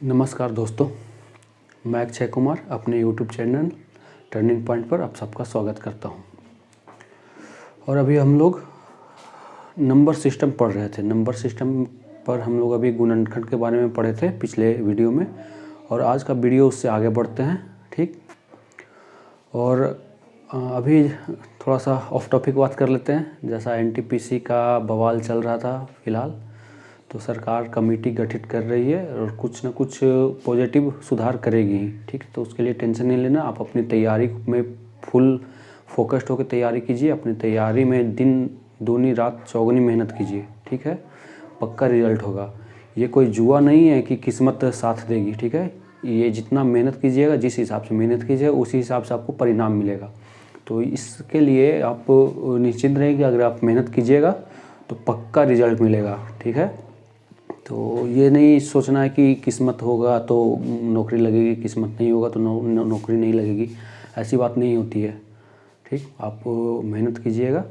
नमस्कार दोस्तों, मैं अक्षय कुमार अपने YouTube चैनल टर्निंग पॉइंट पर आप सबका स्वागत करता हूं। और अभी हम लोग नंबर सिस्टम पढ़ रहे थे। नंबर सिस्टम पर हम लोग अभी गुणनखंड के बारे में पढ़े थे पिछले वीडियो में, और आज का वीडियो उससे आगे बढ़ते हैं। ठीक, और अभी थोड़ा सा ऑफ टॉपिक बात कर लेते हैं। जैसा NTPC का बवाल चल रहा था फिलहाल, तो सरकार कमेटी गठित कर रही है और कुछ ना कुछ पॉजिटिव सुधार करेगी ही। ठीक, तो उसके लिए टेंशन नहीं लेना। आप अपनी तैयारी में फुल फोकस्ड होकर तैयारी कीजिए। अपनी तैयारी में दिन दूनी रात चौगुनी मेहनत कीजिए। ठीक है, पक्का रिजल्ट होगा। ये कोई जुआ नहीं है कि किस्मत साथ देगी। ठीक है, ये जितना मेहनत कीजिएगा, जिस हिसाब से मेहनत कीजिएगा उसी हिसाब से आपको परिणाम मिलेगा। तो इसके लिए आप निश्चिंत रहें कि अगर आप मेहनत कीजिएगा तो पक्का रिजल्ट मिलेगा। ठीक है, तो ये नहीं सोचना है कि किस्मत होगा तो नौकरी लगेगी, किस्मत नहीं होगा तो नौकरी नहीं लगेगी। ऐसी बात नहीं होती है। ठीक, आप मेहनत कीजिएगा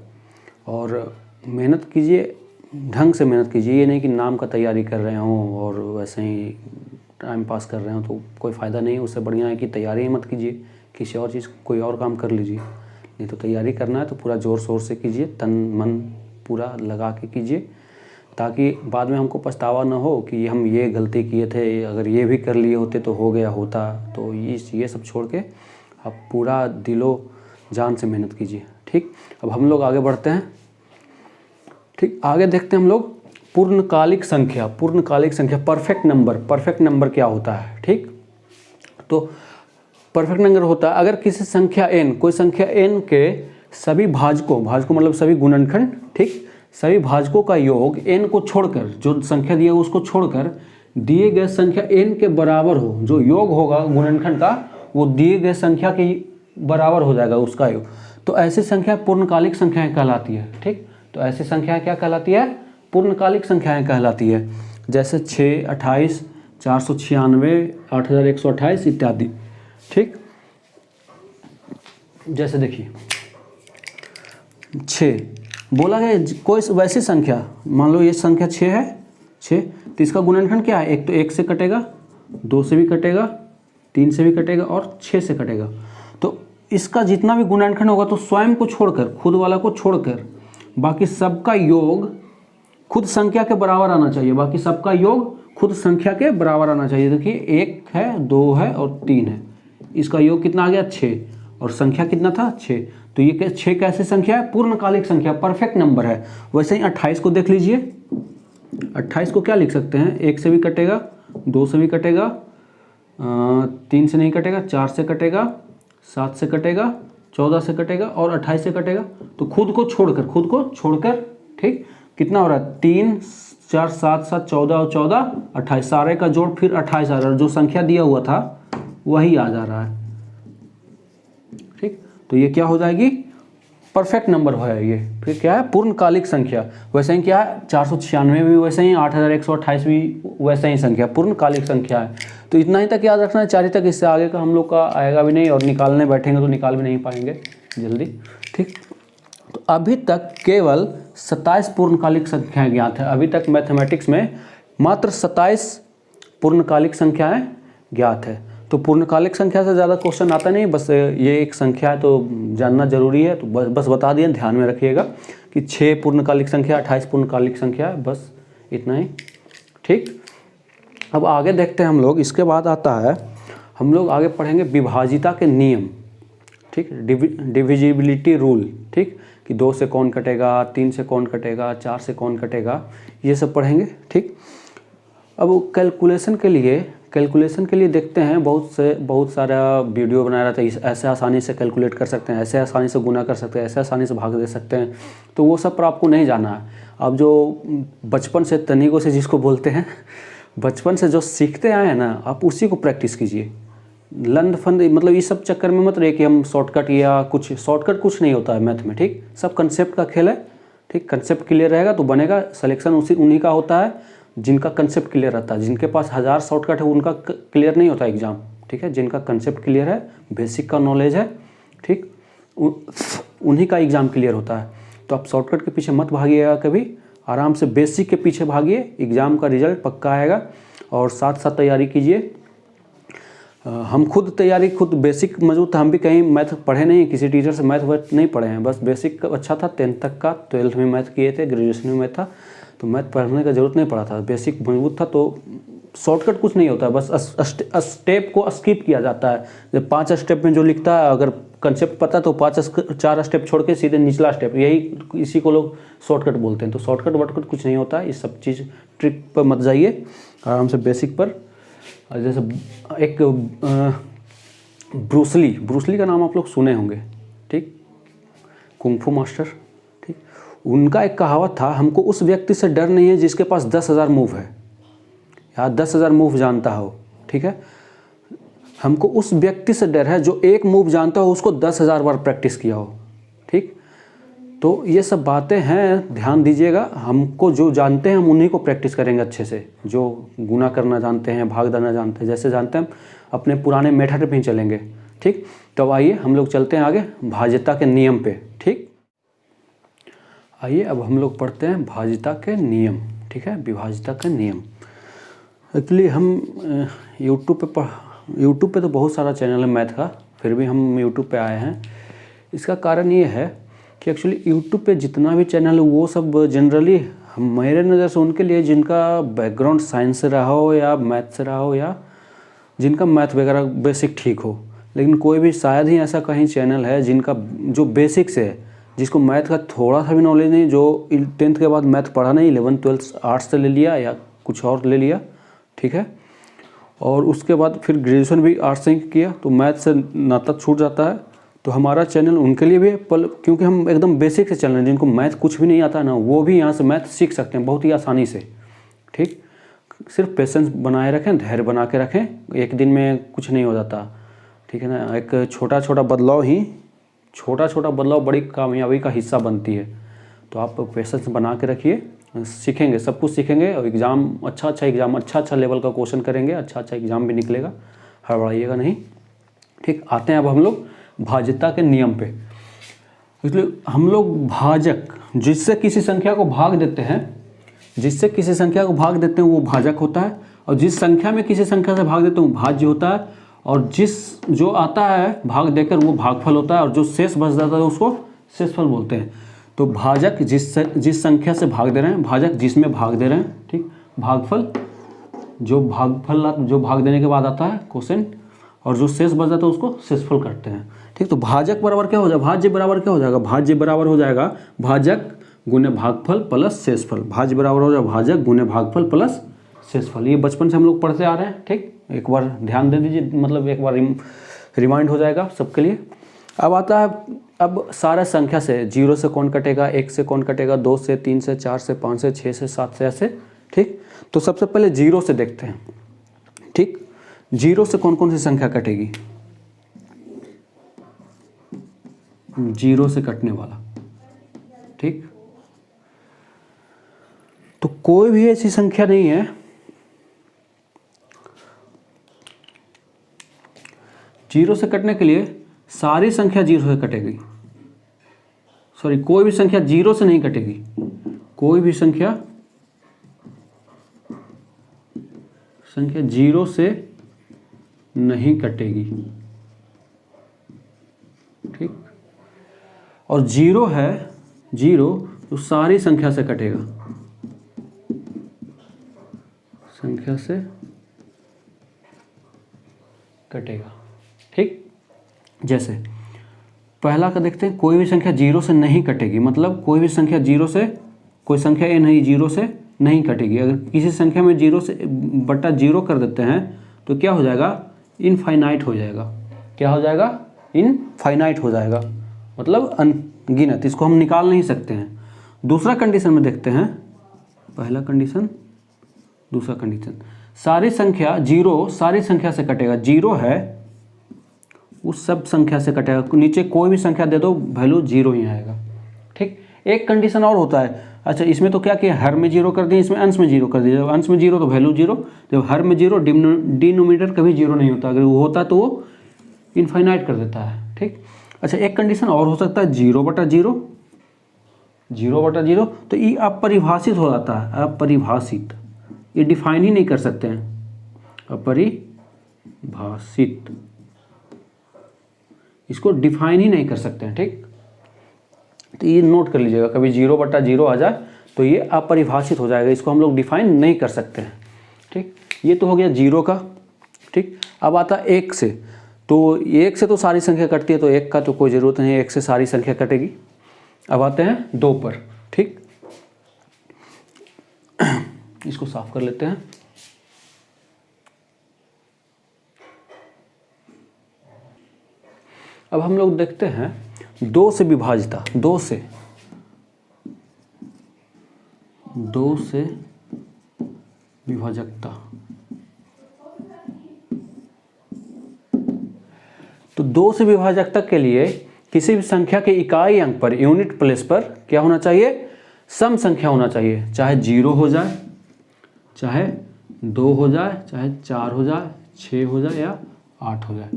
और मेहनत कीजिए, ढंग से मेहनत कीजिए। ये नहीं कि नाम का तैयारी कर रहे हों और वैसे ही टाइम पास कर रहे हो, तो कोई फ़ायदा नहीं। उससे बढ़िया है कि तैयारी ही मत कीजिए, किसी और चीज़ कोई और काम कर लीजिए। नहीं तो तैयारी करना है तो पूरा ज़ोर शोर से कीजिए, तन मन पूरा लगा के कीजिए, ताकि बाद में हमको पछतावा ना हो कि हम ये गलती किए थे, अगर ये भी कर लिए होते तो हो गया होता। तो ये सब छोड़ के आप पूरा दिलो जान से मेहनत कीजिए। ठीक, अब हम लोग आगे बढ़ते हैं। ठीक, आगे देखते हैं हम लोग पूर्णकालिक संख्या। पूर्णकालिक संख्या, परफेक्ट नंबर। परफेक्ट नंबर क्या होता है? ठीक, तो परफेक्ट नंबर होता है अगर किसी संख्या n, कोई संख्या n के सभी भाजकों मतलब सभी गुणनखंड, ठीक, सभी भाजकों का योग n को छोड़कर, जो संख्या दिया है उसको छोड़कर दिए गए संख्या n के बराबर हो। जो योग होगा गुणनखंड का वो दिए गए संख्या के बराबर हो जाएगा उसका योग। तो ऐसी संख्या पूर्णकालिक संख्याएं कहलाती है। ठीक, तो ऐसी संख्याएं क्या कहलाती है? पूर्णकालिक संख्याएं कहलाती है। जैसे 6, 28, 496, 8128 इत्यादि। ठीक, जैसे देखिए 6 बोला गया, कोई वैसी संख्या, मान लो ये संख्या 6 है, 6, तो इसका गुणनखंड क्या है? एक तो 1 से कटेगा, 2 से भी कटेगा, 3 से भी कटेगा और 6 से कटेगा। तो इसका जितना भी गुणनखंड होगा तो स्वयं को छोड़कर, खुद वाला को छोड़कर बाकी सबका योग खुद संख्या के बराबर आना चाहिए। बाकी सबका योग खुद संख्या के बराबर आना चाहिए। देखिए 1 है, 2 है और 3 है, इसका योग कितना आ गया? 6, और संख्या कितना था? 6। तो ये 6 कैसी संख्या है? पूर्णकालिक संख्या, परफेक्ट नंबर है। वैसे ही 28 को देख लीजिए। 28 को क्या लिख सकते हैं? 1 से भी कटेगा, 2 से भी कटेगा, 3 से नहीं कटेगा, 4 से कटेगा, 7 से कटेगा, 14 से कटेगा और 28 से कटेगा। तो खुद को छोड़कर, ठीक, कितना हो रहा है? 3, 4, 7, 7, 14 और 14, 28, सारे का जोड़ फिर 28 आ रहा है। जो संख्या दिया हुआ था वही आ जा रहा है। ठीक, तो ये क्या हो जाएगी? परफेक्ट नंबर है ये। फिर क्या है? पूर्णकालिक संख्या। वैसे ही क्या है? 496 भी वैसे ही, 8128 भी वैसे ही संख्या, पूर्णकालिक संख्या है। तो इतना ही तक याद रखना है, 4 ही तक। इससे आगे का हम लोग का आएगा भी नहीं, और निकालने बैठेंगे तो निकाल भी नहीं पाएंगे जल्दी। ठीक, तो अभी तक केवल 27 पूर्णकालिक संख्याएं ज्ञात है। अभी तक मैथमेटिक्स में मात्र 27 पूर्णकालिक संख्याएं ज्ञात है। तो पूर्णकालिक संख्या से ज़्यादा क्वेश्चन आता नहीं, बस ये एक संख्या है तो जानना जरूरी है। तो बस बता दिए, ध्यान में रखिएगा कि 6 पूर्णकालिक संख्या, 28 पूर्णकालिक संख्या, बस इतना ही। ठीक, अब आगे देखते हैं हम लोग। इसके बाद आता है, हम लोग आगे पढ़ेंगे विभाजिता के नियम। ठीक, डिविजिबिलिटी रूल। ठीक, कि 2 से कौन कटेगा, 3 से कौन कटेगा, 4 से कौन कटेगा, ये सब पढ़ेंगे। ठीक, अब कैलकुलेशन के लिए देखते हैं, बहुत सारा वीडियो बनाया रहता है। ऐसे आसानी से कैलकुलेट कर सकते हैं, ऐसे आसानी से गुना कर सकते हैं, ऐसे आसानी से भाग दे सकते हैं। तो वो सब पर आपको नहीं जाना है। अब जो बचपन से, तनीकों से जिसको बोलते हैं, बचपन से जो सीखते आए हैं ना, आप उसी को प्रैक्टिस कीजिए। लंद फंद मतलब इस सब चक्कर में मत रहिए कि हम शॉर्टकट या कुछ, शॉर्टकट कुछ नहीं होता है मैथ में। ठीक, सब कंसेप्ट का खेल है। ठीक, कंसेप्ट क्लियर रहेगा तो बनेगा। सिलेक्शन उन्हीं का होता है जिनका कंसेप्ट क्लियर रहता है। जिनके पास 1000 शॉर्टकट है उनका क्लियर नहीं होता एग्जाम। ठीक है, जिनका कंसेप्ट क्लियर है, बेसिक का नॉलेज है, ठीक, उन्हीं का एग्जाम क्लियर होता है। तो आप शॉर्टकट के पीछे मत भागिएगा कभी, आराम से बेसिक के पीछे भागिए, एग्जाम का रिजल्ट पक्का आएगा। और साथ साथ तैयारी कीजिए। हम खुद तैयारी खुद बेसिक मजबूत था, हम भी कहीं मैथ पढ़े नहीं, किसी टीचर से मैथ वैथ नहीं पढ़े हैं, बस बेसिक अच्छा था 10th तक का, 12th में मैथ किए थे, ग्रेजुएशन में मैथ था, तो मैथ पढ़ने का ज़रूरत नहीं पड़ा था, बेसिक मजबूत था। तो शॉर्टकट कुछ नहीं होता, बस स्टेप को स्किप किया जाता है। जब 5 स्टेप में जो लिखता है, अगर कंसेप्ट पता तो 4 स्टेप छोड़ के सीधे निचला स्टेप, यही इसी को लोग शॉर्टकट बोलते हैं। तो शॉर्टकट वर्टकट कुछ नहीं होता, ये सब चीज़ ट्रिक पर मत जाइए, आराम से बेसिक पर। जैसे एक ब्रूसली का नाम आप लोग सुने होंगे, ठीक, कुंग-फू मास्टर, ठीक। उनका एक कहावत था, हमको उस व्यक्ति से डर नहीं है जिसके पास 10,000 मूव है या 10,000 मूव जानता हो, ठीक है। हमको उस व्यक्ति से डर है जो एक मूव जानता हो, उसको 10,000 बार प्रैक्टिस किया हो, ठीक। तो ये सब बातें हैं, ध्यान दीजिएगा। हमको जो जानते हैं हम उन्हीं को प्रैक्टिस करेंगे अच्छे से। जो गुना करना जानते हैं, भाग देना जानते हैं, जैसे जानते हैं हम अपने पुराने मेथड पे ही चलेंगे, ठीक। तो आइए हम लोग चलते हैं आगे भाज्यता के नियम पे, ठीक। आइए अब हम लोग पढ़ते हैं भाज्यता के नियम, ठीक है, विभाज्यता के नियम। एक्चुअली हम यूट्यूब पे तो बहुत सारा चैनल है मैथ का, फिर भी हम यूट्यूब पे आए हैं। इसका कारण ये है कि एक्चुअली यूट्यूब पे जितना भी चैनल है वो सब जनरली मेरे नज़र से उनके लिए जिनका बैकग्राउंड साइंस से रहा हो या मैथ से रहा हो या जिनका मैथ वगैरह बेसिक ठीक हो। लेकिन कोई भी शायद ही ऐसा कहीं चैनल है जिनका जो बेसिक से है, जिसको मैथ का थोड़ा सा भी नॉलेज नहीं, जो 10th के बाद मैथ पढ़ा नहीं, 11th 12th आर्ट्स से ले लिया या कुछ और ले लिया, ठीक है, और उसके बाद फिर ग्रेजुएशन भी आर्ट्स से किया, तो मैथ से नाता छूट जाता है। तो हमारा चैनल उनके लिए भी है, क्योंकि हम एकदम बेसिक से चल रहे हैं, जिनको मैथ कुछ भी नहीं आता ना, वो भी यहाँ से मैथ सीख सकते हैं बहुत ही आसानी से, ठीक। सिर्फ पेशेंस बनाए रखें, धैर्य बना के रखें, एक दिन में कुछ नहीं हो जाता, ठीक है ना। एक छोटा छोटा बदलाव बड़ी कामयाबी का हिस्सा बनती है। तो आप पेशेंस बना के रखिए, सीखेंगे, सब कुछ सीखेंगे, और एग्ज़ाम अच्छा लेवल का क्वेश्चन करेंगे, अच्छा एग्ज़ाम भी निकलेगा, हड़बड़ाइएगा नहीं, ठीक। आते हैं अब हम लोग भाज्यता के नियम पे। इसलिए हम लोग भाजक, जिससे किसी संख्या को भाग देते हैं वो भाजक होता है, और जिस संख्या में किसी संख्या से भाग देते हैं वो भाज्य होता है, और जो आता है भाग देकर वो भागफल होता है, और जो शेष बच जाता है उसको शेषफल बोलते हैं। तो भाजक जिस संख्या से भाग दे रहे हैं, भाजक जिसमें भाग दे रहे हैं, ठीक। भागफल जो भाग देने के बाद आता है क्वोशिएंट, और जो शेष बच जाता है उसको शेषफल करते हैं, ठीक। तो भाजक बराबर क्या हो जाएगा, भाज्य बराबर क्या हो जाएगा, भाज्य बराबर हो जाएगा भाजक गुने भागफल प्लस शेषफल। भाज्य बराबर हो जाएगा भाजक गुने भागफल प्लस शेषफल। ये बचपन से हम लोग पढ़ते आ रहे हैं, ठीक। एक बार ध्यान दे दीजिए, मतलब एक बार रिमाइंड हो जाएगा सबके लिए। अब आता है, अब सारा संख्या से 0 से कौन कटेगा, 1 से कौन कटेगा, 2 से, 3 से, 4 से, 5 से, 6 से, 7 से, ऐसे, ठीक। तो सबसे पहले 0 से देखते हैं, ठीक। 0 से कौन कौन सी संख्या कटेगी, 0 से कटने वाला, ठीक। तो कोई भी ऐसी संख्या नहीं है जीरो से कटने के लिए, सारी संख्या 0 से कटेगी, सॉरी, कोई भी संख्या 0 से नहीं कटेगी, कोई भी संख्या 0 से नहीं कटेगी, ठीक। और 0 है, 0 तो सारी संख्या से कटेगा, संख्या से कटेगा, ठीक। जैसे पहला का देखते हैं, कोई भी संख्या 0 से नहीं कटेगी, मतलब कोई भी संख्या 0 से, कोई संख्या ए नहीं 0 से नहीं कटेगी। अगर किसी संख्या में 0 से बटा 0 कर देते हैं तो क्या हो जाएगा, इनफाइनाइट हो जाएगा। क्या हो जाएगा, इनफाइनाइट हो जाएगा, मतलब अनगिनत, इसको हम निकाल नहीं सकते हैं। दूसरा कंडीशन में देखते हैं, पहला कंडीशन, दूसरा कंडीशन, सारी संख्या 0 सारी संख्या से कटेगा, 0 है उस सब संख्या से कटेगा, नीचे कोई भी संख्या दे दो वैल्यू 0 ही आएगा, ठीक। एक कंडीशन और होता है, अच्छा इसमें तो क्या किया, हर में 0 कर दिए, इसमें अंश में 0 कर दिया। जब अंश में 0 तो वैल्यू 0, जब हर में 0, डिनोमिनेटर कभी 0 नहीं होता, अगर वो होता तो वो इनफाइनाइट कर देता है, ठीक। अच्छा एक कंडीशन और हो सकता है, 0 बटा 0, 0 बटा 0, तो ये अपरिभाषित हो जाता है, अपरिभाषित, ये डिफाइन ही नहीं कर सकते हैं, अपरिभाषित, इसको डिफाइन ही नहीं कर सकते हैं। ठीक, तो ये नोट कर लीजिएगा, कभी 0/0 आ जाए तो ये अपरिभाषित हो जाएगा, इसको हम लोग डिफाइन नहीं कर सकते हैं। ठीक, ये तो हो गया 0 का। ठीक, अब आता 1 से, तो 1 से तो सारी संख्या कटती है, तो 1 का तो कोई ज़रूरत नहीं है, 1 से सारी संख्या कटेगी। अब आते हैं 2 पर। ठीक, इसको साफ कर लेते हैं। अब हम लोग देखते हैं 2 से विभाजिता, 2 से विभाजकता। तो 2 से विभाजकता के लिए किसी भी संख्या के इकाई अंक पर, यूनिट प्लेस पर क्या होना चाहिए? सम संख्या होना चाहिए, चाहे 0 हो जाए, चाहे 2 हो जाए, चाहे 4 हो जाए, 6 हो जाए या 8 हो जाए।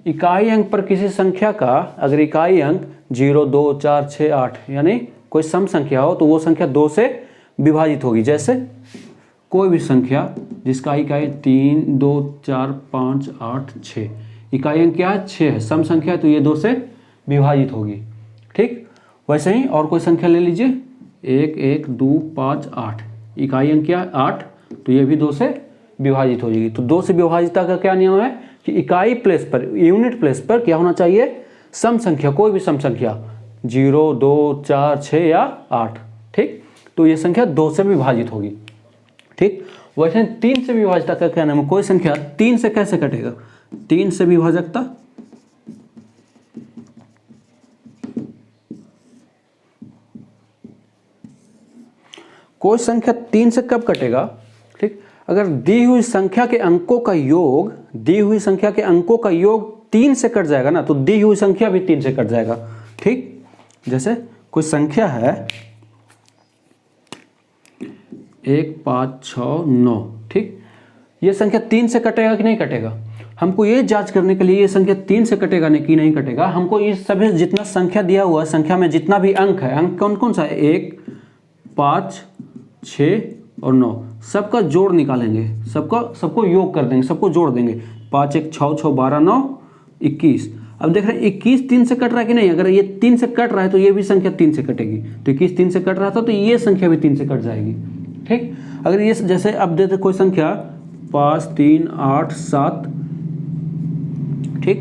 इकाई अंक पर किसी संख्या का अगर इकाई अंक 0, 2, 4, 6, 8 यानी कोई सम संख्या हो तो वो संख्या 2 से विभाजित होगी। जैसे कोई भी संख्या जिसका इकाई 3, 2, 4, 5, 8, 6, इकाई अंक क्या है? 6 है, सम संख्या है तो ये 2 से विभाजित होगी। ठीक, वैसे ही और कोई संख्या ले लीजिए, 1, 1, 2, 5, 8, इकाई अंक क्या है? 8, तो ये भी 2 से विभाजित हो जाएगी। तो 2 से विभाजिता का क्या नियम है कि इकाई प्लेस पर, यूनिट प्लेस पर क्या होना चाहिए? सम संख्या, कोई भी सम संख्या 0, 2, 4, 6 या 8। ठीक, तो ये संख्या 2 से विभाजित होगी। ठीक, वैसे 3 से विभाजिता का क्या नाम है? कोई संख्या 3 से कैसे कटेगा? 3 से विभाजकता, कोई संख्या 3 से कब कटेगा? ठीक, अगर दी हुई संख्या के अंकों का योग, दी हुई संख्या के अंकों का योग 3 से कट जाएगा ना, तो दी हुई संख्या भी 3 से कट जाएगा। ठीक, जैसे कोई संख्या है 1, 5, 6, 9। ठीक, ये संख्या 3 से कटेगा कि नहीं कटेगा? हमको ये जांच करने के लिए ये संख्या 3 से कटेगा नहीं कि नहीं कटेगा, हमको इस सभी जितना संख्या दिया हुआ है, संख्या में जितना भी अंक है, अंक कौन कौन सा है? 1, 5, 6 और 9, सबका जोड़ निकालेंगे, सबको योग कर देंगे, सबको जोड़ देंगे। 5, 1, 6, 6, 12, 9, 21। अब देख रहे हैं 21 3 से कट रहा है कि नहीं? अगर ये 3 से कट रहा है तो ये भी संख्या 3 से कटेगी। तो 21 3 से कट रहा था तो ये संख्या भी 3 से कट जाएगी। ठीक, अगर ये जैसे अब देते कोई संख्या 5, 3, 8, 7। ठीक,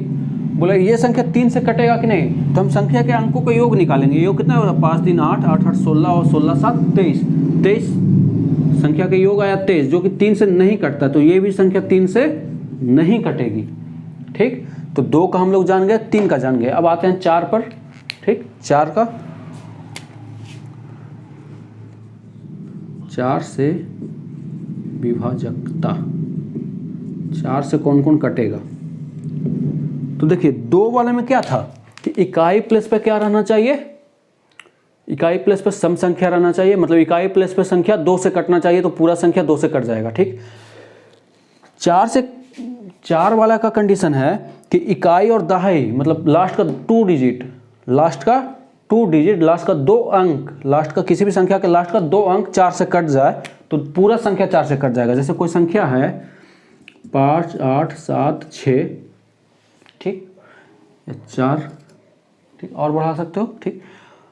बोला ये संख्या 3 से कटेगा कि नहीं? तो हम संख्या के अंकों का योग निकालेंगे। योग कितना होगा? 5, 3, 8, 8, 8, 16 और 16, 7, 23। 23 संख्या का योग आया 23, जो कि 3 से नहीं कटता, तो ये भी संख्या 3 से नहीं कटेगी। ठीक, तो 2 का हम लोग जान गए, 3 का जान गए। अब आते हैं 4 पर। ठीक, 4 का, 4 से विभाजकता, 4 से कौन कौन कटेगा? तो देखिए 2 वाले में क्या था कि इकाई प्लेस पे क्या रहना चाहिए? इकाई प्लेस पे सम संख्या रहना चाहिए, मतलब इकाई प्लेस पे संख्या 2 से कटना चाहिए, तो पूरा संख्या 2 से कट जाएगा। ठीक, 4 वाला का कंडीशन है कि इकाई और दहाई, मतलब लास्ट का 2 डिजिट, लास्ट का 2 अंक, लास्ट का किसी भी संख्या के लास्ट का 2 अंक 4 से कट जाए तो पूरा संख्या 4 से कट जाएगा। जैसे कोई संख्या है 5, 8, 7, 6। ठीक, 4। ठीक, और बढ़ा सकते हो। ठीक,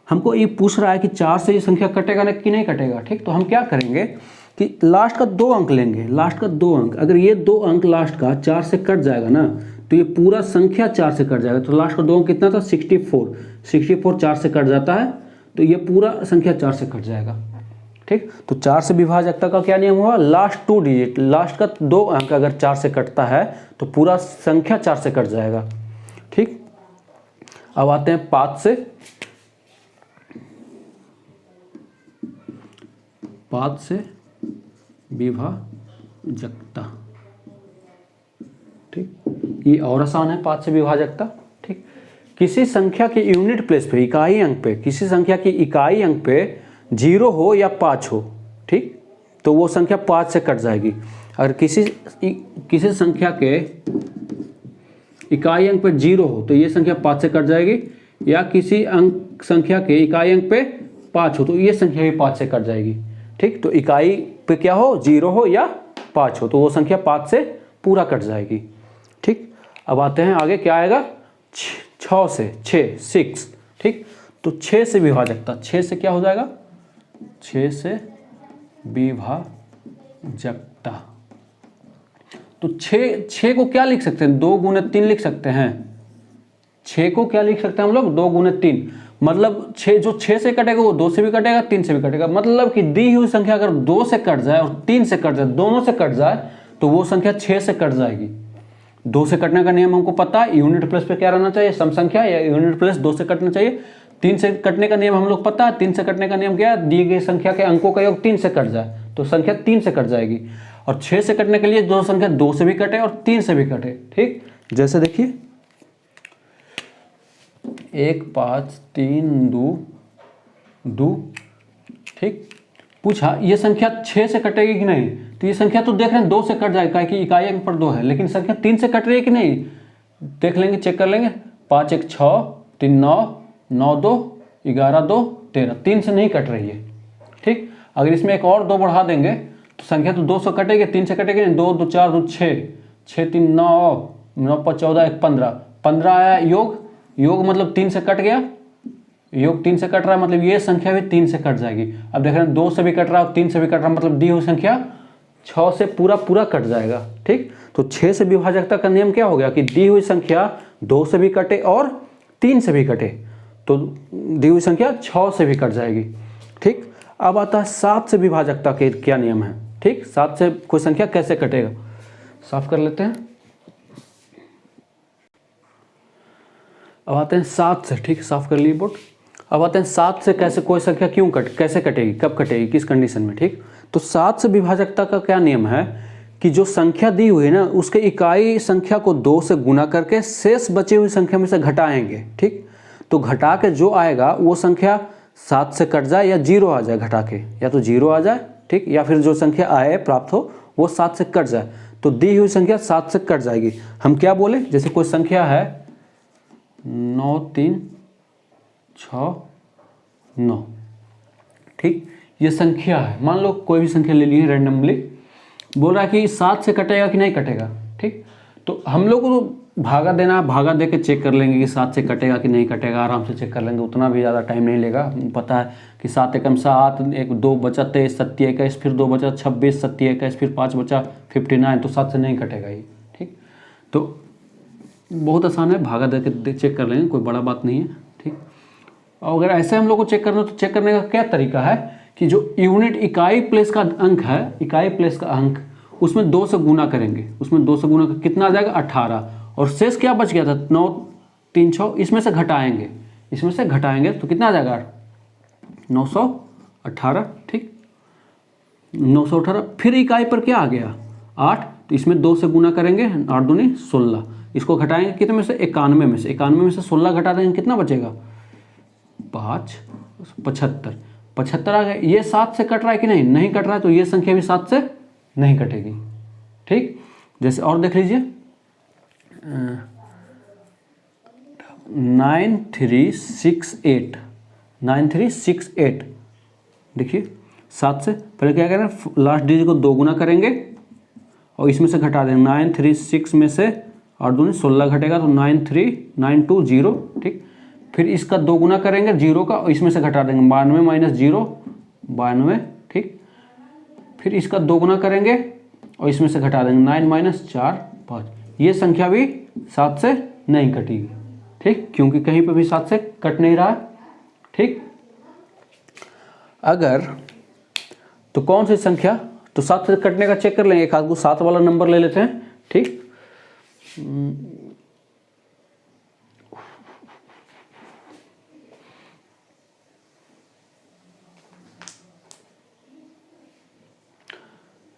हमको ये पूछ रहा है कि 4 से ये संख्या कटेगा ना कि नहीं कटेगा। ठीक, तो हम क्या करेंगे कि लास्ट का 2 अंक लेंगे, लास्ट का 2 अंक, अगर ये 2 अंक लास्ट का 4 से कट जाएगा ना, तो ये पूरा संख्या 4 से कट जाएगा। तो लास्ट का 2 अंक कितना था? 64। 64 4 से कट जाता है, तो ये पूरा संख्या 4 से कट जाएगा। ठीक, तो 4 से विभाजकता का क्या नियम हुआ? लास्ट 2 डिजिट, लास्ट का 2 अंक अगर 4 से कटता है तो पूरा संख्या 4 से कट जाएगा। ठीक, अब आते हैं 5 से। 5 से विभाजकता। ठीक, ये और आसान है 5 से विभाजकता। ठीक, किसी संख्या के यूनिट प्लेस पे, इकाई अंक पे, किसी संख्या की इकाई अंक पे 0 हो या 5 हो, ठीक, तो वो संख्या 5 से कट जाएगी। अगर किसी संख्या के इकाई अंक पे 0 हो तो ये संख्या 5 से कट जाएगी, या किसी अंक संख्या के इकाई अंक पे 5 हो तो ये संख्या भी 5 से कट जाएगी। ठीक, तो इकाई पे क्या हो? 0 हो या 5 हो तो वो संख्या 5 से पूरा कट जाएगी। ठीक, अब आते हैं आगे, क्या आएगा 6 से 6। ठीक, तो 6 से विभाजकता, 6 से क्या हो जाएगा, 6 से विभाजकता। तो 6 को क्या लिख सकते हैं, 2 गुने 3 लिख सकते हैं। 6 को क्या लिख सकते हैं हम लोग, 2 गुने 3, मतलब 6 जो 6 से कटेगा वो 2 से भी कटेगा, 3 से भी कटेगा। मतलब कि दी हुई संख्या अगर 2 से कट जाए और 3 से कट जाए, दोनों से कट जाए, तो वो संख्या 6 से कट जाएगी। 2 से कटने का नियम हमको पता है, यूनिट प्लेस पे क्या रहना चाहिए, सम संख्या, या यूनिट प्लेस 2 से कटना चाहिए। 3 से कटने का नियम हम लोग पता है, 3 से कटने का नियम क्या है, दी गई संख्या के अंकों का योग 3 से कट जाए तो संख्या 3 से कट जाएगी। और 6 से कटने के लिए जो संख्या 2 से भी कटे और 3 से भी कटे। ठीक, जैसे देखिए 1 5 3 2। ठीक, पूछा ये संख्या 6 से कटेगी कि नहीं, तो ये संख्या तो देख रहे हैं 2 से कट जाएगी, कि इकाई अंक पर 2 है, लेकिन संख्या 3 से कट रही है कि नहीं, देख लेंगे, चेक कर लेंगे। 5 1 6, 3 9, 9 2 11 2 13, 3 से नहीं कट रही है। ठीक, अगर इसमें एक और 2 बढ़ा देंगे तो संख्या तो 2 से कटेगी, 3 से कटेगी नहीं। 2 2 4 2 6, 6 3 9, 9 5 14 1 15, 15 आया योग, योग मतलब 3 से कट गया, योग 3 से कट रहा है, मतलब ये संख्या भी 3 से कट जाएगी। अब देख रहे हैं 2 से भी कट रहा है और 3 से भी कट रहा है, मतलब दी हुई संख्या 6 से पूरा कट जाएगा। ठीक, तो 6 से विभाजकता का नियम क्या हो गया कि दी हुई संख्या 2 से भी कटे और 3 से भी कटे तो दी हुई संख्या 6 से भी कट जाएगी। ठीक, अब आता है 7 से विभाजकता के क्या नियम है। ठीक, 7 से कोई संख्या कैसे कटेगा, साफ कर लेते हैं। अब आते हैं 7 से, ठीक, साफ कर लिए बोर्ड। अब आते हैं 7 से कैसे कोई संख्या कैसे कटेगी, कब कटेगी, किस कंडीशन में। ठीक, तो 7 से विभाजकता का क्या नियम है कि जो संख्या दी हुई है ना, उसके इकाई संख्या को 2 से गुना करके शेष बची हुई संख्या में से घटाएंगे। ठीक, तो घटा के जो आएगा वो संख्या 7 से कट जाए या 0 आ जाए, घटा के या तो 0 आ जाए, ठीक, या फिर जो संख्या आए प्राप्त हो वो 7 से कट जाए, तो दी हुई संख्या 7 से कट जाएगी। हम क्या बोले, जैसे कोई संख्या है 9 3 6 9, ठीक, ये संख्या है, मान लो कोई भी संख्या ले लिए रैंडमली, बोल रहा है कि 7 से कटेगा कि नहीं कटेगा। ठीक, तो हम लोग को तो भागा देना, भागा दे के चेक कर लेंगे कि 7 से कटेगा कि नहीं कटेगा, आराम से चेक कर लेंगे, उतना भी ज़्यादा टाइम नहीं लेगा। पता है कि 7 एकम 7, 1 2 बचा 23 7 21, फिर 2 बचा 26 7 21, फिर 5 बचा 59, तो 7 से नहीं कटेगा ये। ठीक, तो बहुत आसान है, भागा दे के चेक कर लेंगे, कोई बड़ा बात नहीं है। ठीक, और अगर ऐसे हम लोग को चेक करना तो चेक करने का क्या तरीका है कि जो यूनिट इकाई प्लेस का अंक है, इकाई प्लेस का अंक, उसमें 2 से गुना करेंगे, उसमें 2 से गुना कितना आ जाएगा 18, और शेष क्या बच गया था 9 3 6, इसमें से घटाएंगे, इसमें से घटाएंगे तो कितना आ जाएगा 918। ठीक, 918, फिर इकाई पर क्या आ गया 8, तो इसमें 2 से गुना करेंगे, 8 दूनी 16, इसको घटाएंगे कितने में से 91 में से, 91 में से 16 घटा देंगे, कितना बचेगा 5 75 आ गया। ये 7 से कट रहा है कि नहीं, नहीं कट रहा है, तो ये संख्या भी 7 से नहीं कटेगी। ठीक, जैसे और देख लीजिए 9368, देखिए 7 से पहले क्या करें, लास्ट डिजिट को 2 गुना करेंगे और इसमें से घटा देंगे, 936 में से 8 दूनी 16 घटेगा तो 93920। ठीक, फिर इसका 2 गुना करेंगे 0 का और इसमें से घटा देंगे, 92 माइनस 0 92। ठीक, फिर इसका 2 गुना करेंगे और इसमें से घटा देंगे, 9 माइनस 4 5, ये संख्या भी 7 से नहीं कटेगी। ठीक, क्योंकि कहीं पर भी 7 से कट नहीं रहा है। ठीक, अगर तो कौन सी संख्या, तो 7 से कटने का चेक कर लेंगे, एक आध को 7 वाला नंबर ले लेते हैं। ठीक,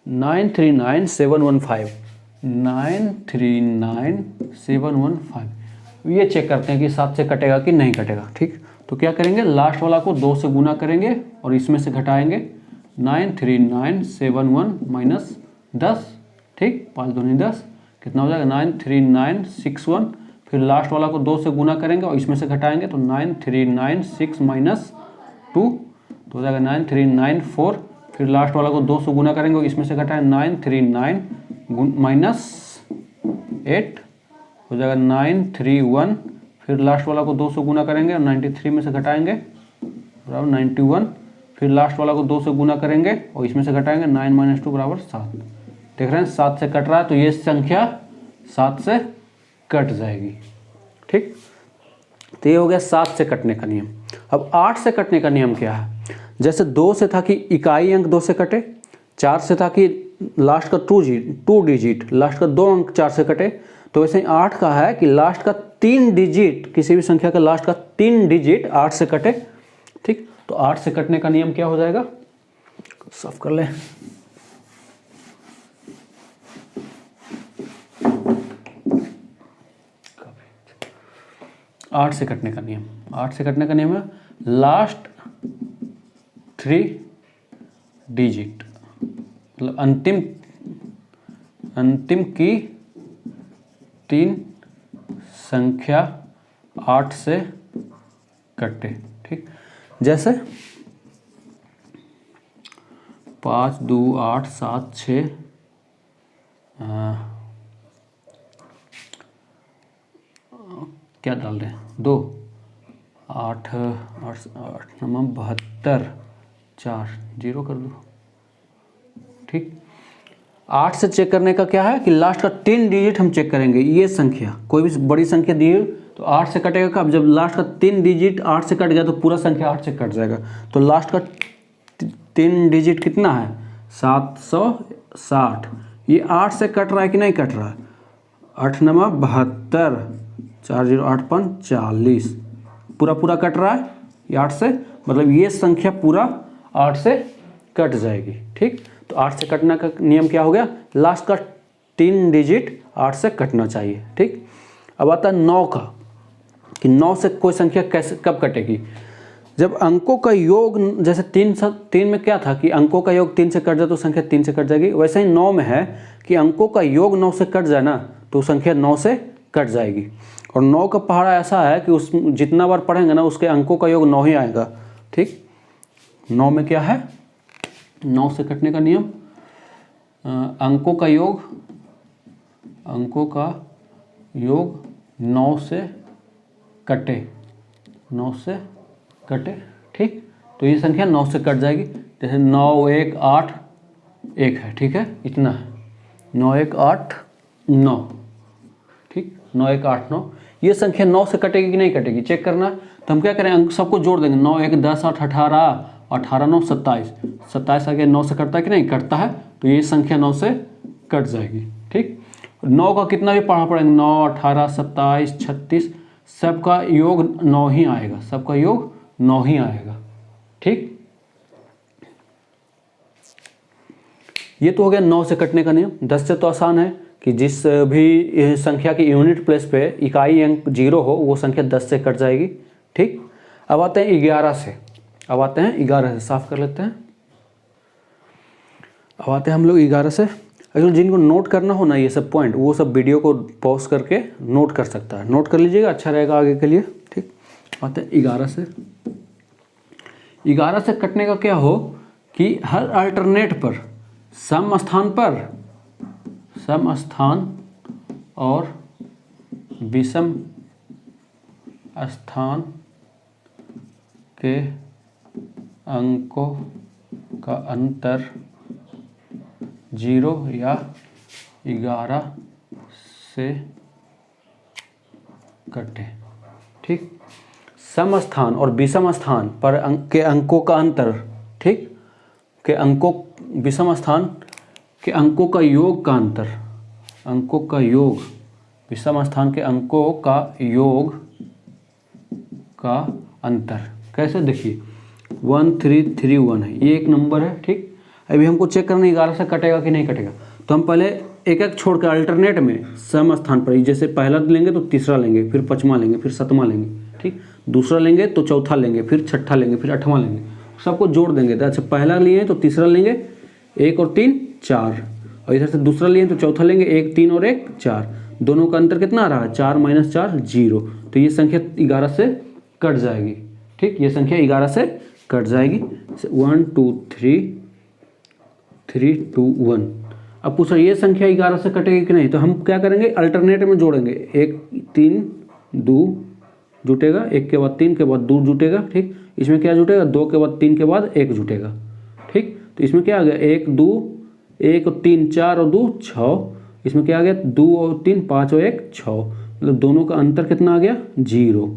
939715, 939715, ये चेक करते हैं कि 7 से कटेगा कि नहीं कटेगा। ठीक, तो क्या करेंगे, लास्ट वाला को 2 से गुना करेंगे और इसमें से घटाएंगे, 93971 माइनस 10। ठीक, 5 दूनी 10, कितना हो जाएगा 93961, फिर लास्ट वाला को 2 से गुना करेंगे और इसमें से घटाएंगे तो 9396 माइनस 2, तो हो जाएगा 9394, फिर लास्ट वाला को 2 से गुना करेंगे, इसमें से घटाएं 9 3 9 माइनस 8 हो जाएगा 9 3 1, फिर लास्ट वाला को 2 से गुना करेंगे और 93 में से घटाएंगे बराबर 91, फिर लास्ट वाला को 2 से गुना करेंगे और इसमें से घटाएंगे 9 माइनस 2 बराबर 7। देख रहे हैं 7 से कट रहा है, तो ये संख्या 7 से कट जाएगी। ठीक, तो ये हो गया 7 से कटने का नियम। अब 8 से कटने का नियम क्या है? जैसे 2 से था कि इकाई अंक 2 से कटे, 4 से था कि लास्ट का 2 डिजिट लास्ट का 2 अंक 4 से कटे, तो वैसे ही 8 का है कि लास्ट का 3 डिजिट, किसी भी संख्या का लास्ट का 3 डिजिट 8 से कटे। ठीक, तो 8 से कटने का नियम क्या हो जाएगा? साफ कर ले। आठ से कटने का नियम, 8 से कटने का नियम है लास्ट 3 डिजिट, मतलब अंतिम की 3 संख्या 8 से कटे। ठीक, जैसे 5 2 8 7 6 क्या डाल रहे हैं 2 8 8 8 9 72 4 0 कर दो। ठीक, 8 से चेक करने का क्या है कि लास्ट का 3 डिजिट हम चेक करेंगे। ये संख्या कोई भी बड़ी संख्या दी है तो 8 से कटेगा कब? जब लास्ट का 3 डिजिट 8 से कट गया तो पूरा संख्या 8 से कट जाएगा। तो लास्ट का 3 डिजिट कितना है? 760। ये 8 से कट रहा है कि नहीं कट रहा है? 8 9 72 4 0 8 5 40, पूरा कट रहा है ये 8 से, मतलब ये संख्या पूरा 8 से कट जाएगी। ठीक, तो 8 से कटने का नियम क्या हो गया? लास्ट का 3 डिजिट 8 से कटना चाहिए। ठीक, अब आता है 9 का, कि 9 से कोई संख्या कैसे कब कटेगी? जब अंकों का योग, जैसे 3 में क्या था कि अंकों का योग 3 से कट जाए तो संख्या 3 से कट जाएगी, वैसे ही 9 में है कि अंकों का योग 9 से कट जाए ना तो संख्या 9 से कट जाएगी। और 9 का पहाड़ा ऐसा है कि उस जितना बार पढ़ेंगे ना उसके अंकों का योग 9 ही आएगा। ठीक, 9 में क्या है? 9 से कटने का नियम, अंकों का योग 9 से कटे, 9 से कटे। ठीक, तो ये संख्या 9 से कट जाएगी। जैसे 9 1 8 1 है, ठीक है, इतना है 9 1 8 9। ठीक, 9 1 8 9, ये संख्या 9 से कटेगी कि नहीं कटेगी चेक करना। तो हम क्या करें? अंक सबको जोड़ देंगे। 9 1 10 8 18 18 9 27, 27 आगे 9 से कटता है कि नहीं कटता है, तो ये संख्या 9 से कट जाएगी। ठीक, 9 का कितना भी पढ़ा पड़ेंगे 9 18 27 36, सबका योग 9 ही आएगा, सबका योग 9 ही आएगा। ठीक, ये तो हो गया 9 से कटने का नियम। 10 से तो आसान है कि जिस भी संख्या की यूनिट प्लेस पे इकाई अंक 0 हो वो संख्या 10 से कट जाएगी। ठीक, अब आते हैं 11 से, साफ कर लेते हैं। अब आते हैं हम लोग 11 से। अगर जिनको नोट करना हो ना ये सब पॉइंट, वो सब वीडियो को पॉज करके नोट कर सकता है, नोट कर लीजिएगा, अच्छा रहेगा आगे के लिए। ठीक, आते हैं 11 से। 11 से कटने का क्या हो कि हर अल्टरनेट पर सम स्थान और विषम स्थान के अंकों का अंतर 0 या 11 से कटे। ठीक, सम स्थान और विषम स्थान पर के अंकों का अंतर, ठीक, के अंकों, विषम स्थान के अंकों का योग का अंतर, अंकों का योग, विषम स्थान के अंकों का योग का अंतर कैसे? देखिए 1 3 3 1 है, ये एक नंबर है। ठीक, अभी हमको चेक करना 11 से कटेगा कि नहीं कटेगा, तो हम पहले एक एक छोड़ कर अल्टरनेट में सम स्थान पर, जैसे पहला लेंगे तो तीसरा लेंगे, फिर पाँचवां लेंगे, फिर सातवां लेंगे। ठीक, दूसरा लेंगे तो चौथा लेंगे, फिर छठा लेंगे, फिर आठवां लेंगे, सबको जोड़ देंगे। तो अच्छा पहला लिए तो तीसरा लेंगे, 1 और 3 4, और इधर से दूसरा लिए तो चौथा लेंगे, 1 3 और 1 4, दोनों का अंतर कितना आ रहा है? 4 - 4 0। तो ये संख्या 11 से कट जाएगी। ठीक, ये संख्या 11 से कट जाएगी। 1 2 3 3 2 1। अब पूछ रहा ये संख्या 11 से कटेगी कि नहीं, तो हम क्या करेंगे, अल्टरनेट में जोड़ेंगे। 1 3 2 जुटेगा, 1 के बाद 3 के बाद 2 जुटेगा, ठीक। इसमें क्या जुटेगा, 2 के बाद 3 के बाद 1 जुटेगा, ठीक। तो इसमें क्या आ गया, 1 2 1 और 3 4 और 2 6। इसमें क्या आ गया, 2 और 3 5 और 1 6, मतलब दोनों का अंतर कितना आ गया, 0।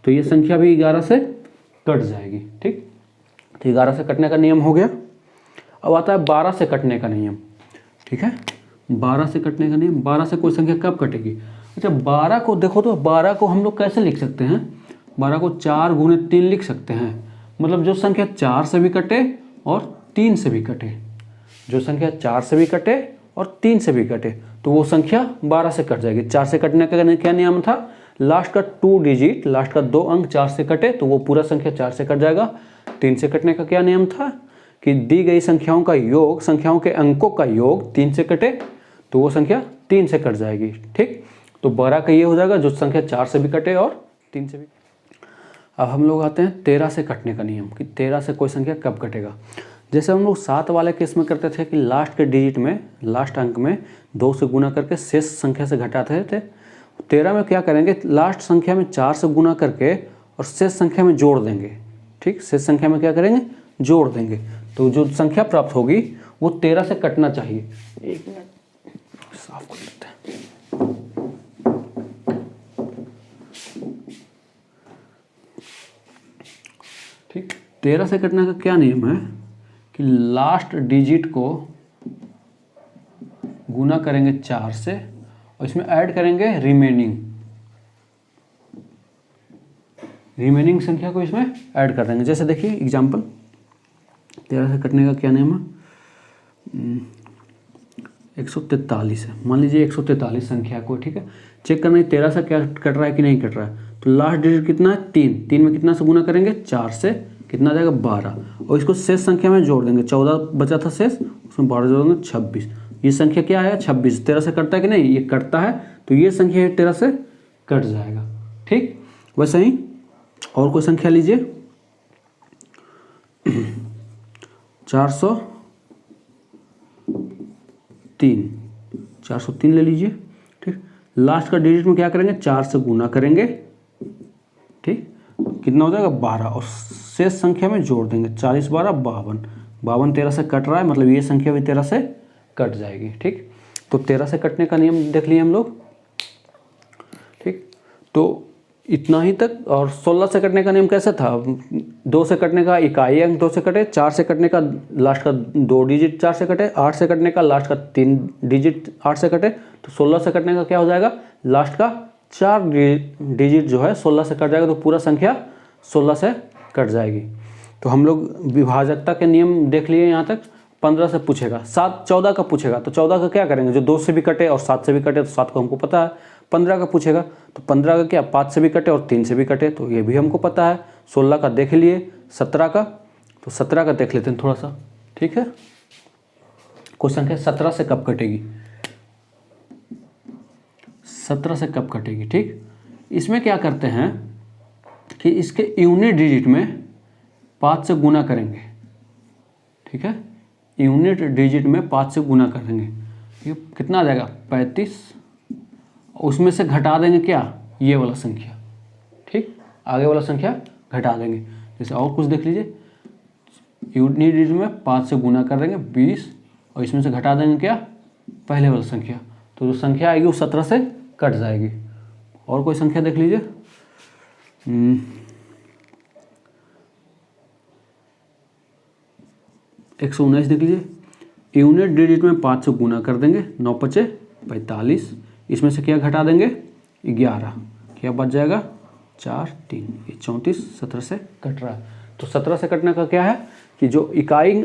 तो ये संख्या भी 11 से कट जाएगी, ठीक। तो 11 से कटने का नियम हो गया। अब आता है 12 से कटने का नियम, ठीक है। 12 से कटने का नियम, 12 से कोई संख्या कब कटेगी। अच्छा 12 को देखो, तो 12 को हम लोग कैसे लिख सकते हैं, 12 को 4 गुणे 3 लिख सकते हैं। मतलब जो संख्या 4 से भी कटे और 3 से भी कटे, जो संख्या 4 से भी कटे और 3 से भी कटे, तो वो संख्या 12 से कट जाएगी। 4 से कटने का क्या नियम था, लास्ट का 2 डिजिट, लास्ट का 2 अंक 4 से कटे तो वो पूरा संख्या 4 से कट जाएगा। 3 से कटने का क्या नियम था कि दी गई संख्याओं का योग, संख्याओं के अंकों का योग 3 से कटे तो वो संख्या 3 से कट जाएगी, ठीक। तो 12 का ये हो जाएगा जो संख्या 4 से भी कटे और 3 से भी। अब हम लोग आते हैं 13 से कटने का नियम, कि 13 से कोई संख्या कब कटेगा। जैसे हम लोग 7 वाले केस में करते थे कि लास्ट के डिजिट में, लास्ट अंक में 2 से गुना करके शेष संख्या से घटाते थे। 13 में क्या करेंगे, लास्ट संख्या में 4 से गुना करके और शेष संख्या में जोड़ देंगे, ठीक। शेष संख्या में क्या करेंगे, जोड़ देंगे, तो जो संख्या प्राप्त होगी वो 13 से कटना चाहिए। 1 मिनट साफ कर लेते हैं। ठीक, 13 से कटने का क्या नियम है कि लास्ट डिजिट को गुना करेंगे 4 से और इसमें ऐड करेंगे रिमेनिंग संख्या को इसमें ऐड कर देंगे। जैसे देखिए एग्जांपल, 13 से कटने का क्या नियम है, 143 है, मान लीजिए 143 संख्या को, ठीक है। चेक करना है 13 से क्या कट रहा है कि नहीं कट रहा है। तो लास्ट डिजिट कितना है, 3 में कितना से गुना करेंगे, 4 से, कितना आ जाएगा 12, और इसको शेष संख्या में जोड़ देंगे। 14 बचा था शेष, उसमें 12 जोड़ेंगे 26। ये संख्या क्या है, 26। 13 से कटता है कि नहीं, ये कटता है, तो ये संख्या 13 से कट जाएगा, ठीक। वैसे ही और कोई संख्या लीजिए, 403 ले लीजिए, ठीक। लास्ट का डिजिट में क्या करेंगे, 4 से गुना करेंगे, ठीक, कितना हो जाएगा 12, और शेष संख्या में जोड़ देंगे। 40 12 52, 52 13 से कट रहा है, मतलब ये संख्या भी 13 से कट जाएगी, ठीक। तो 13 से कटने का नियम देख लिए हम लोग, ठीक। तो इतना ही तक। और 16 से कटने का नियम कैसे था, 2 से कटने का इकाई अंक 2 से कटे, 4 से कटने का लास्ट का 2 डिजिट 4 से कटे, 8 से कटने का लास्ट का 3 डिजिट 8 से कटे, तो 16 से कटने का क्या हो जाएगा, लास्ट का 4 डिजिट जो है 16 से कट जाएगा, तो पूरा संख्या 16 से कट जाएगी। तो हम लोग विभाजकता के नियम देख लिए यहाँ तक। 15 से पूछेगा, 14 का पूछेगा, तो 14 का क्या करेंगे, जो 2 से भी कटे और 7 से भी कटे, तो 7 को हमको पता है। 15 का पूछेगा, तो 15 का क्या, 5 से भी कटे और 3 से भी कटे, तो ये भी हमको पता है। 16 का देख लिए। 17 का, तो 17 का देख लेते हैं थोड़ा सा, ठीक है। कोई संख्या 17 से कब कटेगी, 17 से कब कटेगी, ठीक। इसमें क्या करते हैं कि इसके यूनिट डिजिट में 5 से गुना करेंगे, ठीक है। यूनिट डिजिट में 5 से गुना करेंगे, ये कितना आ जाएगा 35, उसमें से घटा देंगे क्या, ये वाला संख्या, ठीक। आगे वाला संख्या घटा देंगे। जैसे और कुछ देख लीजिए, यूनिट डिजिट में 5 से गुना कर देंगे 20, और इसमें से घटा देंगे क्या, पहले वाला संख्या, तो जो संख्या आएगी वो 17 से कट जाएगी। और कोई संख्या देख लीजिए, 119 देख लीजिए। यूनिट डिजिट में 5 से गुना कर देंगे, 9 5 45, इसमें से क्या घटा देंगे 11, क्या बच जाएगा 4 3, ये 34, 17 से कट रहा है। तो 17 से कटने का क्या है कि जो इकाई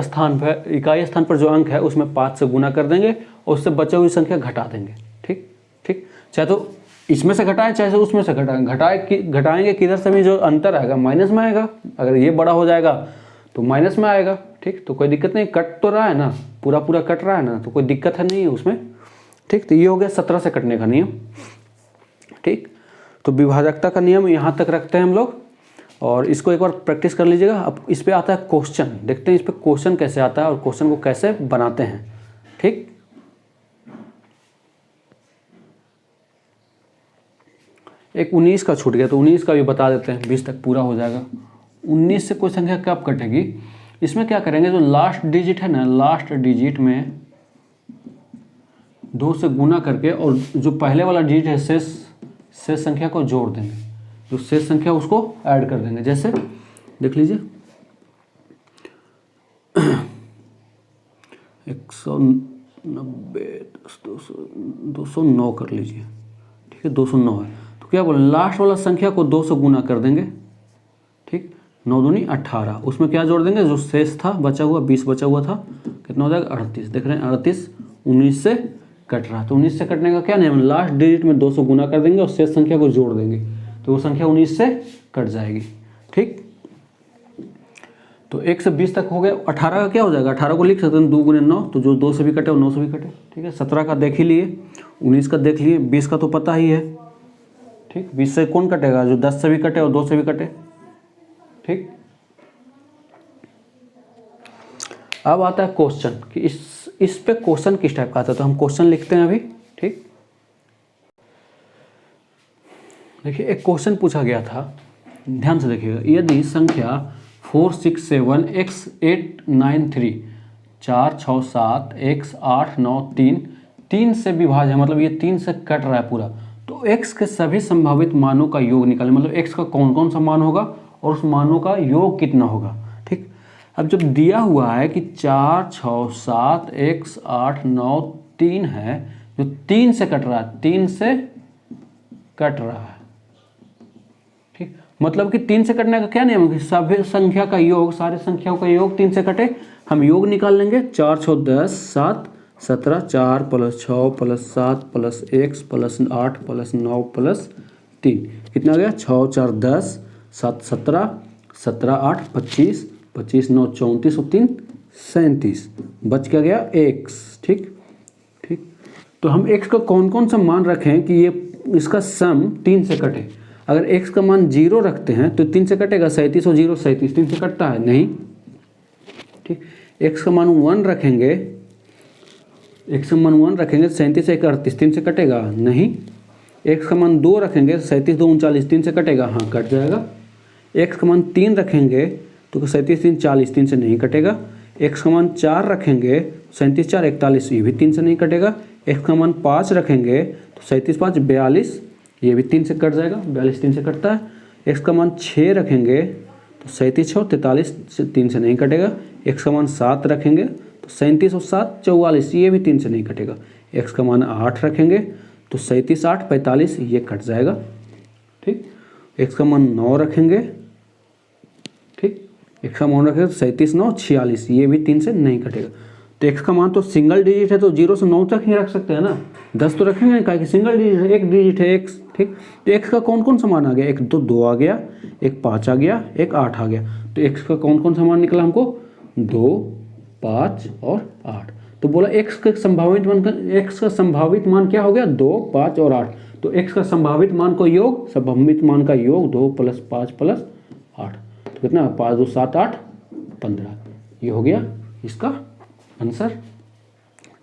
स्थान पर जो अंक है उसमें 5 से गुना कर देंगे और उससे बचे हुई संख्या घटा देंगे, ठीक ठीक। चाहे तो इसमें से घटाएं चाहे उसमें से घटाएंगे किधर से भी जो अंतर आएगा माइनस में आएगा। अगर ये बड़ा हो जाएगा तो माइनस में आएगा, ठीक। तो कोई दिक्कत नहीं, कट तो रहा है ना, पूरा कट रहा है ना, तो कोई दिक्कत है नहीं है उसमें, ठीक। तो ये हो गया 17 से कटने का नियम, ठीक। तो विभाजकता का नियम यहाँ तक रखते हैं हम लोग। और इसको एक बार प्रैक्टिस कर लीजिएगा। अब इस पे आता है क्वेश्चन, देखते हैं इस पे क्वेश्चन कैसे आता है और क्वेश्चन को कैसे बनाते हैं। ठीक, एक 19 का छूट गया तो 19 का भी बता देते हैं, 20 तक पूरा हो जाएगा। 19 से कोई संख्या कब कटेगी, इसमें क्या करेंगे, जो लास्ट डिजिट है ना, लास्ट डिजिट में 2 से गुना करके और जो पहले वाला डिजिट है शेष संख्या को जोड़ देंगे, जो शेष संख्या उसको ऐड कर देंगे। जैसे देख लीजिए 190 209 कर लीजिए, ठीक है, 209 है। तो क्या बोले, लास्ट वाला संख्या को 2 से गुना कर देंगे, ठीक, 9 दूनी 18, उसमें क्या जोड़ देंगे, जो शेष था बचा हुआ 20 बचा हुआ था, कितना हो जाएगा 38। देख रहे हैं 38 19 से कट रहा है, तो 19 से कटने का क्या नियम, लास्ट डिजिट में 2 से गुना कर देंगे और शेष संख्या को जोड़ देंगे, तो वो संख्या 19 से कट जाएगी। ठीक, तो 1 से 20 तक हो गया। 18 का क्या हो जाएगा, 18 को लिख सकते हैं 2 गुने 9, तो जो 2 से भी कटे वो 9 से भी कटे। ठीक है, 17 का देख ही लिए, 19 का देख लिए, 20 का तो पता ही है। ठीक, 20 से कौन कटेगा, जो 10 से भी कटे और 2 से भी कटे। ठीक, अब आता है क्वेश्चन कि इस पे क्वेश्चन किस टाइप का आता है, तो हम क्वेश्चन लिखते हैं अभी। ठीक, देखिए एक क्वेश्चन पूछा गया था, ध्यान से देखिएगा, यदि संख्या 467x893 4 6 7 x 8 9 3 3 से विभाज्य है, मतलब ये 3 से कट रहा है पूरा, तो x के सभी संभावित मानों का योग निकालें, मतलब x का कौन कौन सा मान होगा और उस मानों का योग कितना होगा। ठीक, अब जब दिया हुआ है कि 4 6 7 x 8 9 3 है, जो 3 से कट रहा है, 3 से कट रहा है, ठीक, मतलब कि 3 से कटने का क्या नियम है कि सभी संख्या का योग, सारी संख्याओं का योग 3 से कटे, हम योग निकाल लेंगे। 4 6 10 7 17 4 + 6 + 7 + x + 8 + 9 + 3 कितना आ गया, 6 4 10 7 17 17 8 25 25 9 34 और 3 37, बच क्या गया x। ठीक, ठीक, तो हम x का कौन कौन सा मान रखें कि ये इसका सम 3 से कटे। अगर x का मान 0 रखते हैं तो 3 से कटेगा, 37 और 0 37, 3 से कटता है नहीं। ठीक, x का मान 1 रखेंगे, x का मान 1 रखेंगे 37 1 38, 3 से कटेगा नहीं। x का मान 2 रखेंगे, 37 2 39, 3 से कटेगा, हाँ कट जाएगा। x का मान 3 रखेंगे तो 37 3 40, 3 से नहीं कटेगा। x का मान 4 रखेंगे, 37 4 41, ये भी 3 से नहीं कटेगा। x का मान 5 रखेंगे तो 37 5 42, ये भी 3 से कट जाएगा, 42 3 से कटता है। x का मान 6 रखेंगे तो 37 6 43, 3 से नहीं कटेगा। x का मान 7 रखेंगे तो 37 और 7 44, ये भी 3 से नहीं कटेगा। x का मान 8 रखेंगे तो 37 8 45, ये कट जाएगा। ठीक, x का मान 9 रखेंगे, ठीक, x का मान रखेंगे तो 37 9 46, ये भी 3 से नहीं कटेगा। तो x का मान तो सिंगल डिजिट है तो 0 से 9 तक ही रख सकते हैं ना, 10 तो रखेंगे नहीं, कि सिंगल डिजिट है, एक डिजिट है x। ठीक, तो x का कौन कौन सा मान आ गया, एक तो 2 आ गया, एक 5 आ गया, एक 8 आ गया, तो x का कौन कौन सा मान निकला हमको, 2 5 और 8। तो बोला x का संभावित मान, x का संभावित मान क्या हो गया, 2 5 और 8, तो x का संभावित मान को योग, संभावित मान का योग 2 + 5 + 8, तो कितना 5 2 7 8 15, ये हो गया इसका आंसर।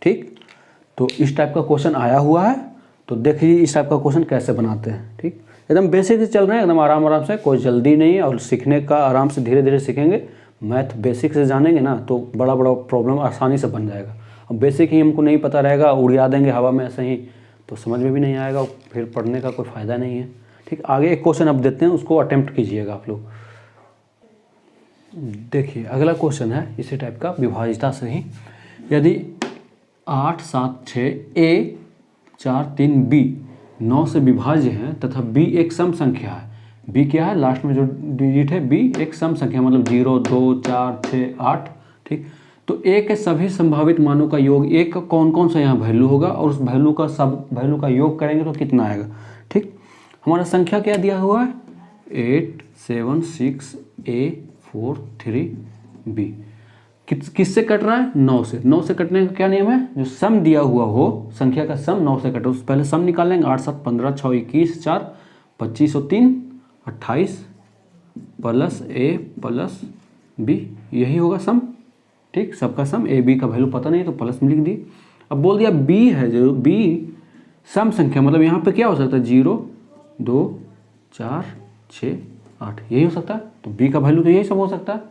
ठीक, तो इस टाइप का क्वेश्चन आया हुआ है, तो देखिए इस टाइप का क्वेश्चन कैसे बनाते हैं। ठीक, एकदम बेसिक से चल रहे हैं, एकदम आराम आराम से, कोई जल्दी नहीं है, और सीखने का आराम से धीरे धीरे सीखेंगे। मैथ बेसिक से जानेंगे ना तो बड़ा बड़ा प्रॉब्लम आसानी से बन जाएगा। अब बेसिक ही हमको नहीं पता रहेगा, उड़ा देंगे हवा में ऐसे ही, तो समझ में भी नहीं आएगा, फिर पढ़ने का कोई फ़ायदा नहीं है। ठीक, आगे एक क्वेश्चन अब देते हैं, उसको अटेम्प्ट कीजिएगा आप लोग। देखिए अगला क्वेश्चन है इसी टाइप का, विभाज्यता से ही, यदि 8 7 6 a 4 3 b 9 से विभाज्य है तथा b एक सम संख्या है, b क्या है, लास्ट में जो डिजिट है b एक सम संख्या, मतलब 0 2 4 6 8। ठीक, तो a के सभी संभावित मानों का योग, a का कौन कौन सा यहाँ वैल्यू होगा और उस वैल्यू का सब वैल्यू का योग करेंगे तो कितना आएगा। ठीक, हमारा संख्या क्या दिया हुआ है, 8 7 6 a 4 3 b, किससे कट रहा है, 9 से। 9 से कटने का क्या नियम है, जो सम दिया हुआ हो, संख्या का सम 9 से कटे, उससे पहले सम निकाल लेंगे। 8 7 15 6 21 4 25 और 3 28, प्लस ए प्लस बी, यही होगा सम। ठीक, सबका सम, ए बी का वैल्यू पता नहीं तो प्लस में लिख दिए। अब बोल दिया बी है, जो बी सम संख्या, मतलब यहाँ पे क्या हो सकता है 0 2 4 6 8, यही हो सकता है। तो बी का वैल्यू तो यही सब हो सकता है।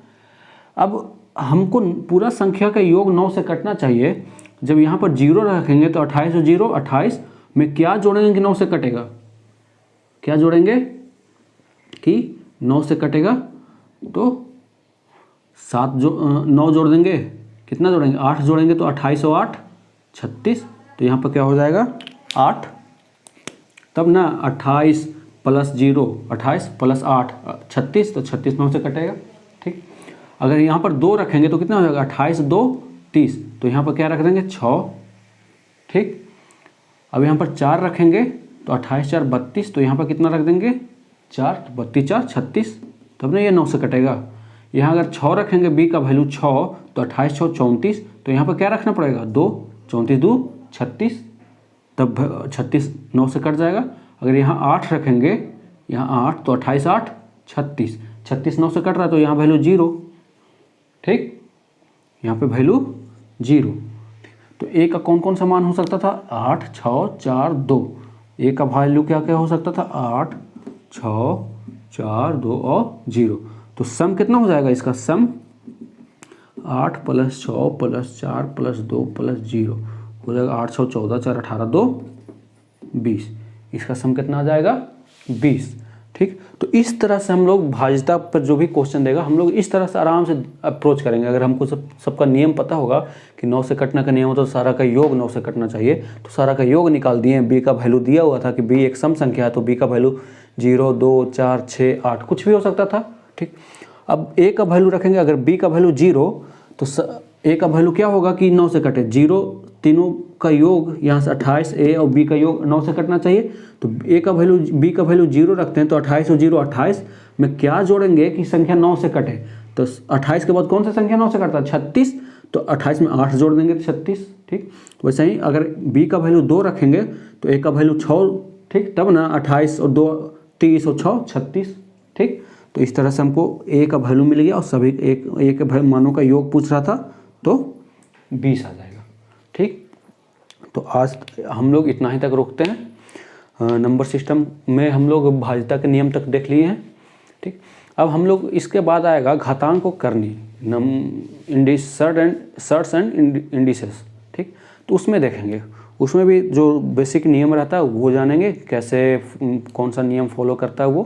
अब हमको पूरा संख्या का योग 9 से कटना चाहिए। जब यहाँ पर 0 रखेंगे तो 28 और 0 28 में क्या जोड़ेंगे कि 9 से कटेगा, क्या जोड़ेंगे कि 9 से कटेगा, तो 9 जोड़ देंगे, कितना जोड़ेंगे 8 जोड़ेंगे, तो 28 और 8 36, तो यहाँ पर क्या हो जाएगा 8, तब ना 28 प्लस 0 28 प्लस 8 36, तो 36 9 से कटेगा। ठीक, अगर यहाँ पर 2 रखेंगे तो कितना हो जाएगा 28 2 30, तो यहाँ पर क्या रख देंगे 6। ठीक, अब यहाँ पर 4 रखेंगे तो 28 4 32, तो यहाँ पर कितना रख देंगे 4, 32 4 36, तब ना ये 9 से कटेगा। यहाँ अगर 6 रखेंगे बी का वैल्यू 6, तो 28 6 34, तो यहाँ पर क्या रखना पड़ेगा 2, 34 2 36, तब 36 9 से कट जाएगा। अगर यहाँ 8 रखेंगे, यहाँ 8, तो 28 8 36, 36 9 से कट रहा है, तो यहाँ वैल्यू 0। ठीक, यहाँ पे वैल्यू 0। तो ए का कौन कौन सा मान हो सकता था 8 6 4 2, ए का वैल्यू क्या क्या हो सकता था 8 6 4 2 और 0। तो सम कितना हो जाएगा इसका, सम 8 प्लस 6 प्लस 4 प्लस 2 प्लस 0 हो जाएगा 8 6 14 4 18 2 20, इसका सम कितना आ जाएगा 20। ठीक, तो इस तरह से हम लोग भाज्यता पर जो भी क्वेश्चन देगा हम लोग इस तरह से आराम से अप्रोच करेंगे। अगर हमको सबका नियम पता होगा कि 9 से कटने का नियम हो तो सारा का योग 9 से कटना चाहिए, तो सारा का योग निकाल दिए। बी का वैल्यू दिया हुआ था कि बी एक सम संख्या है, तो बी का वैल्यू 0 2 4 6 8 कुछ भी हो सकता था। ठीक, अब ए का वैल्यू रखेंगे, अगर बी का वैल्यू 0 तो ए का वैल्यू क्या होगा कि 9 से कटे, 0 तीनों का योग यहाँ से 28, ए और बी का योग 9 से कटना चाहिए। तो ए का वैल्यू बी का वैल्यू 0 रखते हैं, तो 28 और 0 28 में क्या जोड़ेंगे कि संख्या 9 से कटे, तो 28 के बाद कौन सा संख्या 9 से कटता है 36, तो 28 में 8 जोड़ देंगे तो 36। ठीक, वैसे ही अगर बी का वैल्यू 2 रखेंगे तो ए का वैल्यू 6, ठीक, तब ना 28 और 2 30 और 6 36। ठीक, तो इस तरह से हमको ए का वैल्यू मिल गया और सभी ए के मानों का योग पूछ रहा था, तो 20 आ जाएगा। ठीक, तो आज हम लोग इतना ही तक रोकते हैं। नंबर सिस्टम में हम लोग भाज्यता के नियम तक देख लिए हैं। ठीक, अब हम लोग इसके बाद आएगा घातांक को करनी, सर्ट्स एंड इंडिसेस। ठीक, तो उसमें देखेंगे, उसमें भी जो बेसिक नियम रहता है वो जानेंगे, कैसे कौन सा नियम फॉलो करता है वो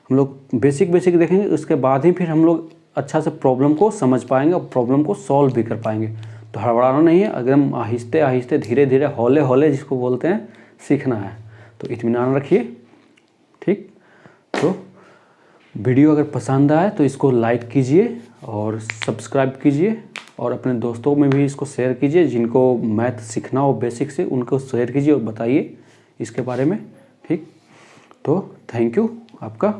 हम लोग बेसिक देखेंगे। उसके बाद ही फिर हम लोग अच्छा से प्रॉब्लम को समझ पाएंगे और प्रॉब्लम को सॉल्व भी कर पाएंगे। तो हड़बड़ाना नहीं है, अगर हम आहिस्ते आहिस्ते धीरे धीरे हौले हौले जिसको बोलते हैं सीखना है, तो इत्मीनान रखिए। ठीक, तो वीडियो अगर पसंद आए तो इसको लाइक कीजिए और सब्सक्राइब कीजिए, और अपने दोस्तों में भी इसको शेयर कीजिए, जिनको मैथ सीखना हो बेसिक से उनको शेयर कीजिए और बताइए इसके बारे में। ठीक, तो थैंक यू आपका।